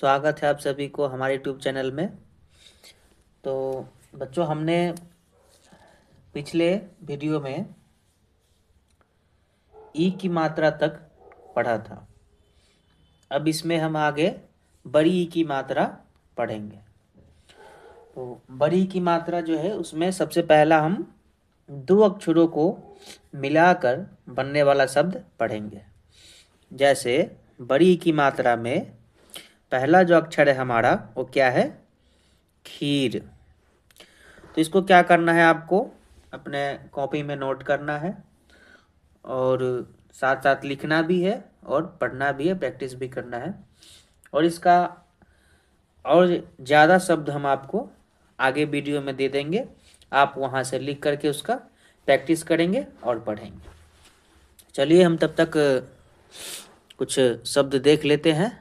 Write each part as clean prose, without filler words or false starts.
स्वागत है आप सभी को हमारे यूट्यूब चैनल में। तो बच्चों, हमने पिछले वीडियो में ई की मात्रा तक पढ़ा था। अब इसमें हम आगे बड़ी ई की मात्रा पढ़ेंगे। तो बड़ी ई की मात्रा जो है उसमें सबसे पहला हम दो अक्षरों को मिलाकर बनने वाला शब्द पढ़ेंगे। जैसे बड़ी ई की मात्रा में पहला जो अक्षर है हमारा वो क्या है? खीर। तो इसको क्या करना है, आपको अपने कॉपी में नोट करना है और साथ साथ लिखना भी है और पढ़ना भी है, प्रैक्टिस भी करना है। और इसका और ज़्यादा शब्द हम आपको आगे वीडियो में दे देंगे, आप वहाँ से लिख करके उसका प्रैक्टिस करेंगे और पढ़ेंगे। चलिए हम तब तक कुछ शब्द देख लेते हैं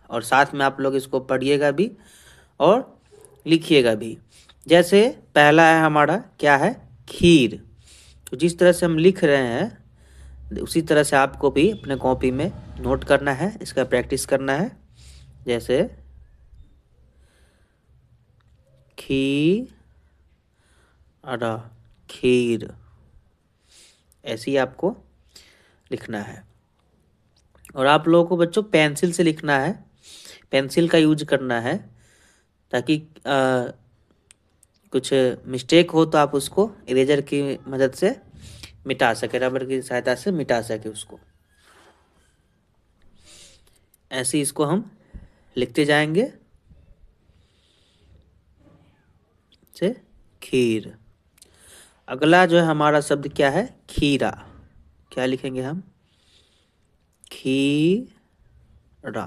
और साथ में आप लोग इसको पढ़िएगा भी और लिखिएगा भी। जैसे पहला है हमारा क्या है? खीर। तो जिस तरह से हम लिख रहे हैं उसी तरह से आपको भी अपने कॉपी में नोट करना है, इसका प्रैक्टिस करना है। जैसे खीर, खीर, ऐसे ही आपको लिखना है। और आप लोगों को बच्चों पेंसिल से लिखना है, पेंसिल का यूज करना है ताकि कुछ मिस्टेक हो तो आप उसको इरेजर की मदद से मिटा सके, रबर की सहायता से मिटा सके उसको। ऐसे इसको हम लिखते जाएंगे। से खीर। अगला जो है हमारा शब्द क्या है? खीरा। क्या लिखेंगे हम? खीरा,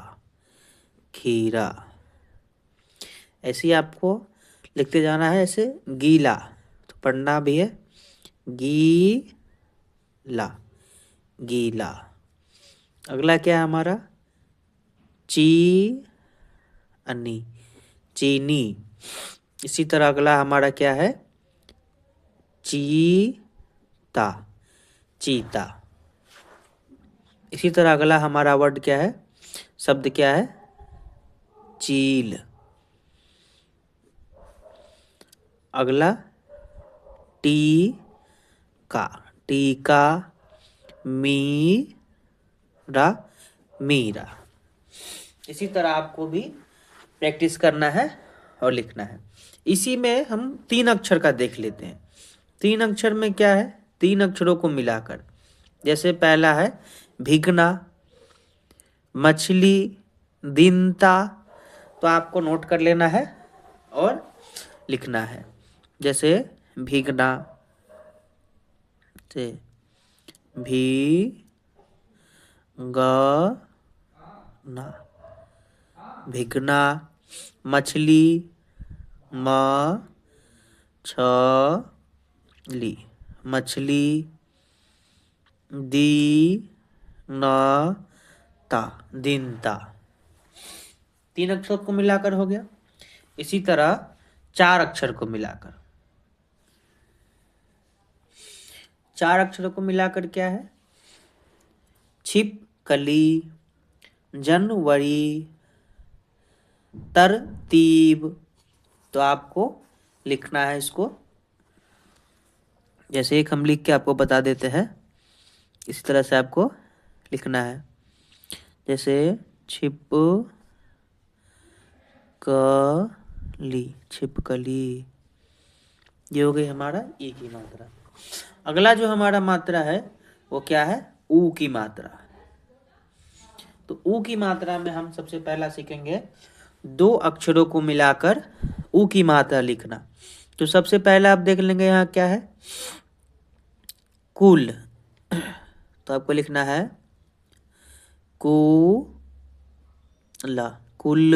खीरा। ऐसे ही आपको लिखते जाना है। ऐसे गीला, तो पढ़ना भी है गीला, गीला। अगला क्या है हमारा? चीनी, चीनी। इसी तरह अगला हमारा क्या है? चीता, चीता। इसी तरह अगला हमारा वर्ड क्या है? शब्द क्या है? चील। अगला टीका, टीका, मीरा, मीरा। इसी तरह आपको भी प्रैक्टिस करना है और लिखना है। इसी में हम 3 अक्षर का देख लेते हैं। 3 अक्षर में क्या है? 3 अक्षरों को मिलाकर। जैसे पहला है भीगना, मछली, दीनता। तो आपको नोट कर लेना है और लिखना है। जैसे भीगना से भीगना, भीगना। मछली, मछली, मछली। दीनता, दीनता। 3 अक्षर को मिलाकर हो गया। इसी तरह 4 अक्षर को मिलाकर, 4 अक्षरों को मिलाकर क्या है? छिपकली, जनवरी, तरतीब। तो आपको लिखना है इसको। जैसे एक हम लिख के आपको बता देते हैं, इसी तरह से आपको लिखना है। जैसे छिपकली, छिपकली। ये हो गई हमारा ई की मात्रा। अगला जो हमारा मात्रा है वो क्या है? ऊ की मात्रा। तो ऊ की मात्रा में हम सबसे पहला सीखेंगे 2 अक्षरों को मिलाकर ऊ की मात्रा लिखना। तो सबसे पहला आप देख लेंगे यहाँ क्या है? कुल। तो आपको लिखना है कुला, कुल।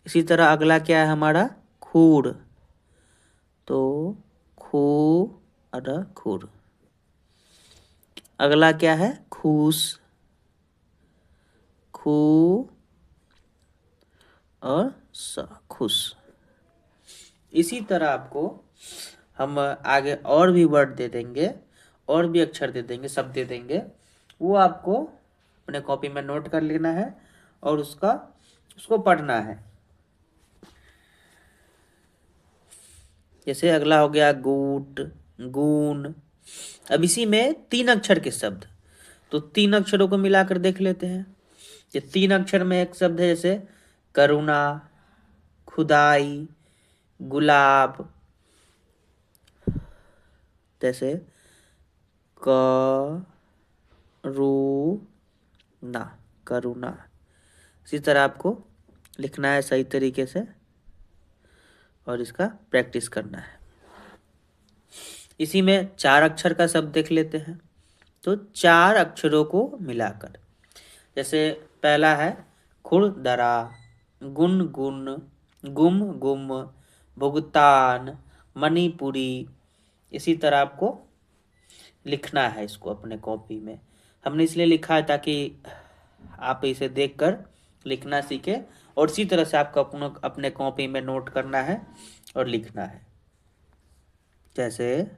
इसी तरह अगला क्या है हमारा? खूर। तो खूर। अगला क्या है? खूस, खू और स, खुश। इसी तरह आपको हम आगे और भी वर्ड दे देंगे और भी अक्षर दे देंगे, शब्द दे देंगे। वो आपको अपने कॉपी में नोट कर लेना है और उसका उसको पढ़ना है। जैसे अगला हो गया गुट, गुण। अब इसी में 3 अक्षर के शब्द, तो 3 अक्षरों को मिलाकर देख लेते हैं। ये 3 अक्षर में एक शब्द है, जैसे करुणा, खुदाई, गुलाब। जैसे करुणा, करुणा। इसी तरह आपको लिखना है सही तरीके से और इसका प्रैक्टिस करना है। इसी में 4 अक्षर का शब्द देख लेते हैं, तो 4 अक्षरों को मिलाकर, जैसे पहला है खुरदरा, गुनगुन, गुम गुम, भुगतान, मणिपुरी। इसी तरह आपको लिखना है इसको अपने कॉपी में। हमने इसलिए लिखा है ताकि आप इसे देखकर लिखना सीखे, और इसी तरह से आपको अपने कॉपी में नोट करना है और लिखना है। जैसे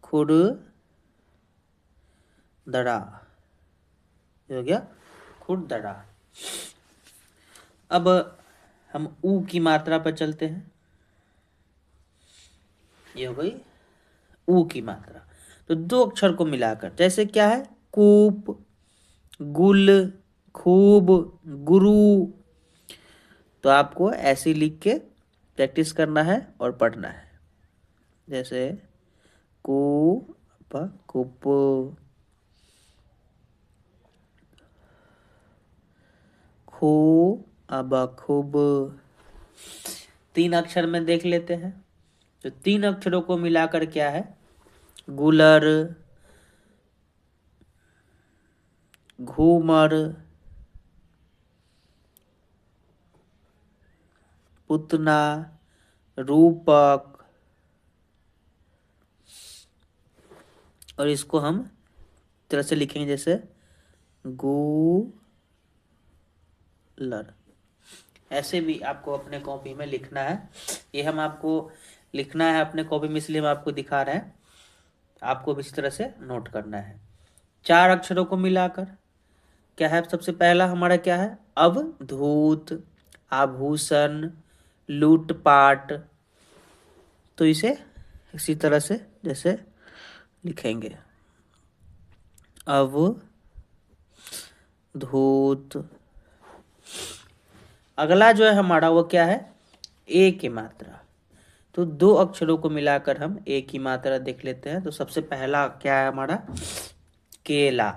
खुरदरा हो गया, खुरदरा। अब हम ऊ की मात्रा पर चलते हैं। ये हो गई ऊ की मात्रा। तो 2 अक्षर को मिलाकर, जैसे क्या है कूप, गुल, खूब, गुरु। तो आपको ऐसे लिख के प्रैक्टिस करना है और पढ़ना है। जैसे कूप, कुप, खू, अब खूब। 3 अक्षर में देख लेते हैं। तो 3 अक्षरों को मिलाकर क्या है गुलर, घूमर, पुतना, रूपक। और इसको हम तरह से लिखेंगे, जैसे गुलर। ऐसे भी आपको अपने कॉपी में लिखना है। ये हम आपको लिखना है अपने कॉपी में, इसलिए हम आपको दिखा रहे हैं। आपको भी इसी तरह से नोट करना है। 4 अक्षरों को मिलाकर क्या है, सबसे पहला हमारा क्या है अवधूत, आभूषण, लूटपाट। तो इसे इसी तरह से जैसे लिखेंगे अवधूत। अगला जो है हमारा वो क्या है ए की मात्रा। तो 2 अक्षरों को मिलाकर हम ए की मात्रा देख लेते हैं। तो सबसे पहला क्या है हमारा केला,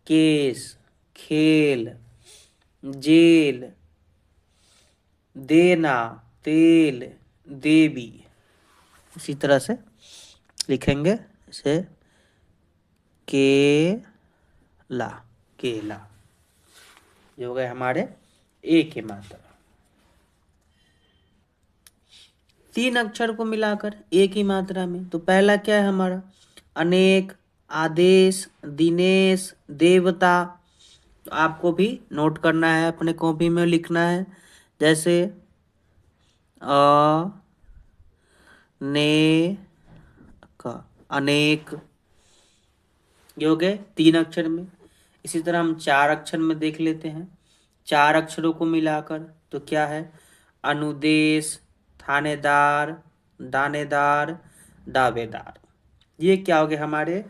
केस, खेल, जेल, देना, तेल, देवी। इसी तरह से लिखेंगे, जैसे केला, केला। ये हो गए हमारे ए की मात्रा। 3 अक्षर को मिलाकर ए की मात्रा में, तो पहला क्या है हमारा अनेक, आदेश, दिनेश, देवता। तो आपको भी नोट करना है, अपने कॉपी में लिखना है। जैसे ने का अनेक। ये हो गए 3 अक्षर में। इसी तरह हम 4 अक्षर में देख लेते हैं। 4 अक्षरों को मिलाकर तो क्या है अनुदेश, थानेदार, दानेदार, दावेदार। ये क्या हो गए हमारे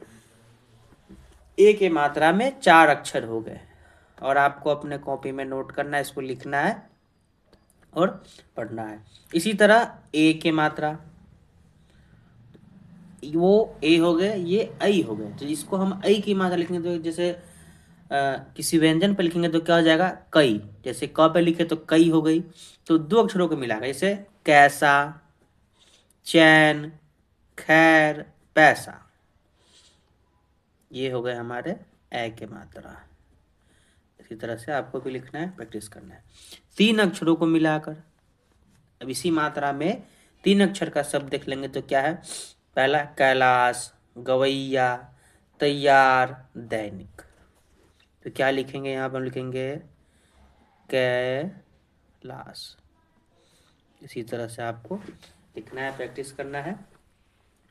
ए के मात्रा में 4 अक्षर हो गए। और आपको अपने कॉपी में नोट करना है, इसको लिखना है और पढ़ना है। इसी तरह ए के मात्रा, वो ए हो गए, ये ऐ हो गए। तो इसको हम ऐ की मात्रा लिखेंगे, तो जैसे किसी व्यंजन पर लिखेंगे तो क्या हो जाएगा कई। जैसे क पे लिखे तो कई हो गई। तो 2 अक्षरों को मिलाकर, जैसे कैसा, चैन, खैर, पैसा। ये हो गए हमारे ए के मात्रा। इसी तरह से आपको भी लिखना है, प्रैक्टिस करना है। 3 अक्षरों को मिलाकर, अब इसी मात्रा में 3 अक्षर का शब्द देख लेंगे तो क्या है पहला कैलाश, गवैया, तैयार, दैनिक। तो क्या लिखेंगे यहाँ पर, लिखेंगे कैलाश। इसी तरह से आपको लिखना है, प्रैक्टिस करना है।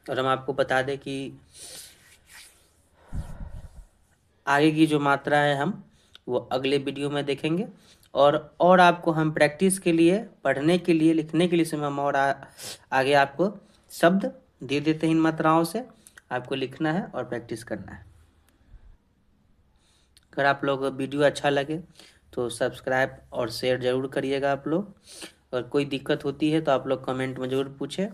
और हम आपको बता दें कि आगे की जो मात्रा है हम वो अगले वीडियो में देखेंगे। और आपको हम प्रैक्टिस के लिए, पढ़ने के लिए, लिखने के लिए समय हम और आगे आपको शब्द दे देते हैं इन मात्राओं से। आपको लिखना है और प्रैक्टिस करना है। अगर आप लोग वीडियो अच्छा लगे तो सब्सक्राइब और शेयर ज़रूर करिएगा आप लोग। और कोई दिक्कत होती है तो आप लोग कमेंट में ज़रूर पूछें।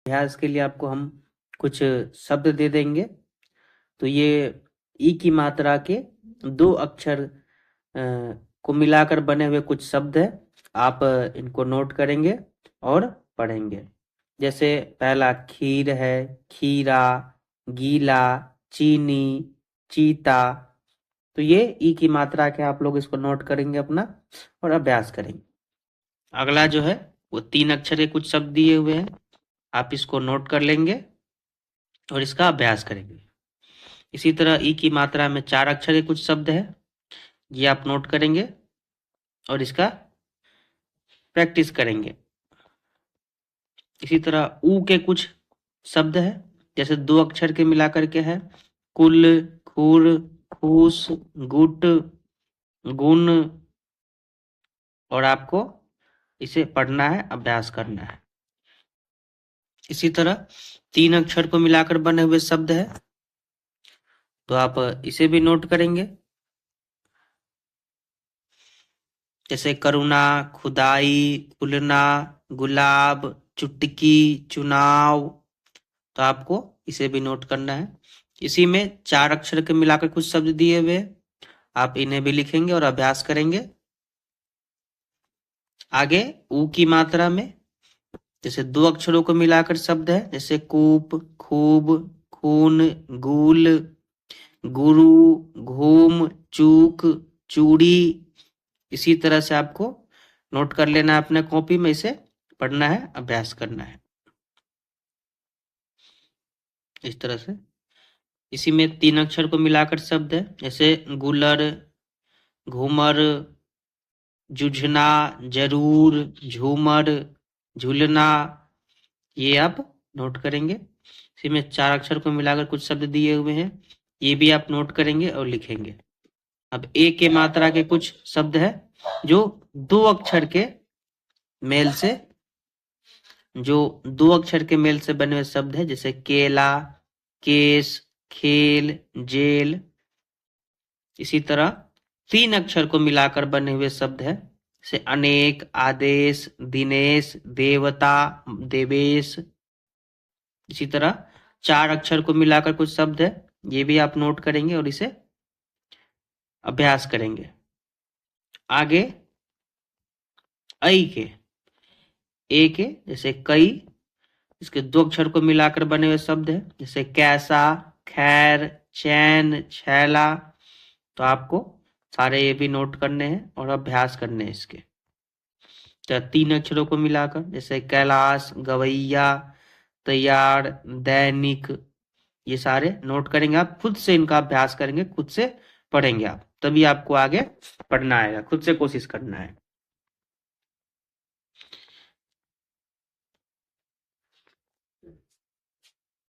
अभ्यास के लिए आपको हम कुछ शब्द दे देंगे। तो ये ई की मात्रा के 2 अक्षर को मिलाकर बने हुए कुछ शब्द है। आप इनको नोट करेंगे और पढ़ेंगे। जैसे पहला खीर है, खीरा, गीला, चीनी, चीता। तो ये ई की मात्रा के आप लोग इसको नोट करेंगे अपना और अभ्यास करेंगे। अगला जो है वो 3 अक्षर के कुछ शब्द दिए हुए हैं। आप इसको नोट कर लेंगे और इसका अभ्यास करेंगे। इसी तरह ई की मात्रा में 4 अक्षर के कुछ शब्द है, ये आप नोट करेंगे और इसका प्रैक्टिस करेंगे। इसी तरह ऊ के कुछ शब्द है, जैसे 2 अक्षर के मिलाकर के है, कुल, खुर, खूस, गुट, गुण। और आपको इसे पढ़ना है, अभ्यास करना है। इसी तरह 3 अक्षर को मिलाकर बने हुए शब्द है, तो आप इसे भी नोट करेंगे। जैसे करुणा, खुदाई, खुलना, गुलाब, चुटकी, चुनाव। तो आपको इसे भी नोट करना है। इसी में 4 अक्षर के मिलाकर कुछ शब्द दिए हुए, आप इन्हें भी लिखेंगे और अभ्यास करेंगे। आगे ऊ की मात्रा में जैसे 2 अक्षरों को मिलाकर शब्द है, जैसे कूप, खूब, खून, गूल, गुरु, घूम, चूक, चूड़ी। इसी तरह से आपको नोट कर लेना है अपने कॉपी में, इसे पढ़ना है, अभ्यास करना है इस तरह से। इसी में 3 अक्षर को मिलाकर शब्द है, जैसे गुलर, घूमर, जुझना, जरूर, झूमर, झूलना। ये आप नोट करेंगे। इसी में 4 अक्षर को मिलाकर कुछ शब्द दिए हुए हैं, ये भी आप नोट करेंगे और लिखेंगे। अब ए के मात्रा के कुछ शब्द है, जो 2 अक्षर के मेल से, जो 2 अक्षर के मेल से बने हुए शब्द है, जैसे केला, केस, खेल, जेल। इसी तरह 3 अक्षर को मिलाकर बने हुए शब्द है, जैसे अनेक, आदेश, दिनेश, देवता, देवेश। इसी तरह 4 अक्षर को मिलाकर कुछ शब्द है, ये भी आप नोट करेंगे और इसे अभ्यास करेंगे। आगे ऐ के, ए के जैसे कई, इसके 2 अक्षर को मिलाकर बने हुए शब्द है, जैसे कैसा, खैर, चैन, छैला। तो आपको सारे ये भी नोट करने हैं और अभ्यास करने हैं इसके। तो 3 अक्षरों को मिलाकर जैसे कैलाश, गवैया, तैयार, दैनिक। ये सारे नोट करेंगे, आप खुद से इनका अभ्यास करेंगे, खुद से पढ़ेंगे आप, तभी आपको आगे पढ़ना आएगा। खुद से कोशिश करना है।